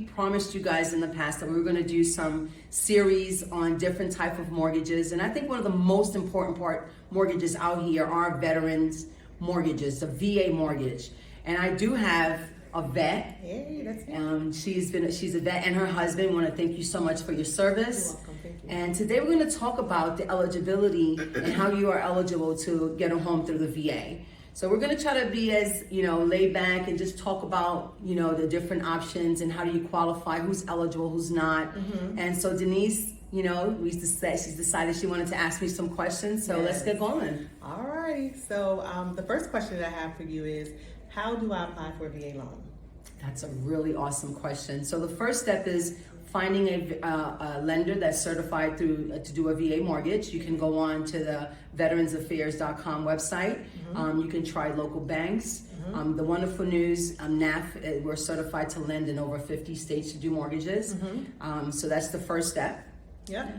we promised you guys in the past that we were going to do some series on different type of mortgages, and I think one of the most important mortgages out here are veterans mortgages, the VA mortgage. And I do have a vet. Hey, that's good. She's a vet, and her husband. Want to thank you so much for your service. You're welcome. Thank you. And today we're going to talk about the eligibility and how you are eligible to get a home through the VA. So we're going to try to be as, laid back and just talk about, the different options and how do you qualify, who's eligible, who's not. Mm-hmm. And so Denise, she's decided she wanted to ask me some questions. So let's get going. All right. So the first question that I have for you is, how do I apply for a VA loan? That's a really awesome question. So the first step is finding a lender that's certified to do a VA mortgage. You can go on to the veteransaffairs.com website. Mm-hmm. You can try local banks. Mm-hmm. The wonderful news, NAF, we're certified to lend in over 50 states to do mortgages. Mm-hmm. So that's the first step. Yeah.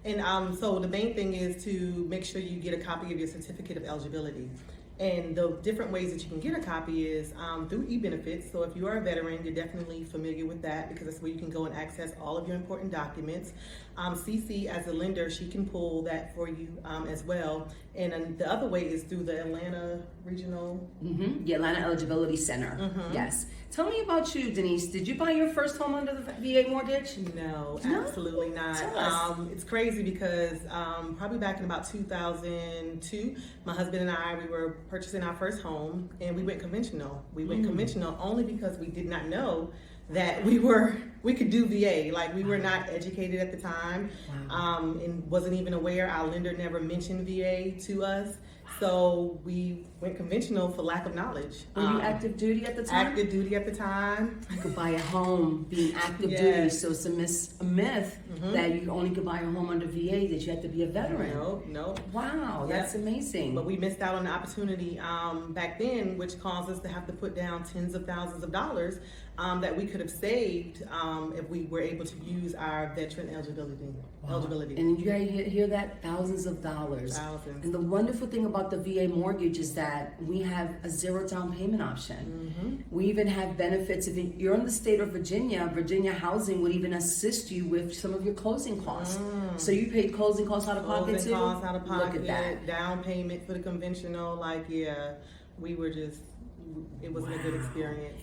And so the main thing is to make sure you get a copy of your certificate of eligibility. And the different ways that you can get a copy is through e-benefits. So if you are a veteran, you're definitely familiar with that because that's where you can go and access all of your important documents. CC, as a lender, she can pull that for you as well. And the other way is through the Atlanta Regional. The Atlanta Eligibility Center. Mm-hmm. Yes. Tell me about you, Denise. Did you buy your first home under the VA mortgage? No, No? absolutely not. Tell us. It's crazy because probably back in about 2002, my husband and I, we were purchasing our first home and we went conventional. We went conventional only because we did not know that we could do VA. Like, we were not educated at the time. And wasn't even aware. Our lender never mentioned VA to us. So we went conventional for lack of knowledge. Were you active duty at the time? Active duty at the time. I could buy a home being active duty, Yes. so it's a myth that you only could buy a home under VA, that you have to be a veteran. No. Wow, that's amazing. But we missed out on the opportunity back then, which caused us to have to put down tens of thousands of dollars that we could have saved if we were able to use our veteran eligibility. And you hear that? Thousands of dollars. Thousands. And the wonderful thing about the VA mortgage is that we have a zero down payment option. We even have benefits. If you're in the state of Virginia, Virginia Housing would even assist you with some of your closing costs. So you paid closing costs out of pocket too? Closing costs out of pocket. Look at that. Down payment for the conventional. It wasn't a good experience.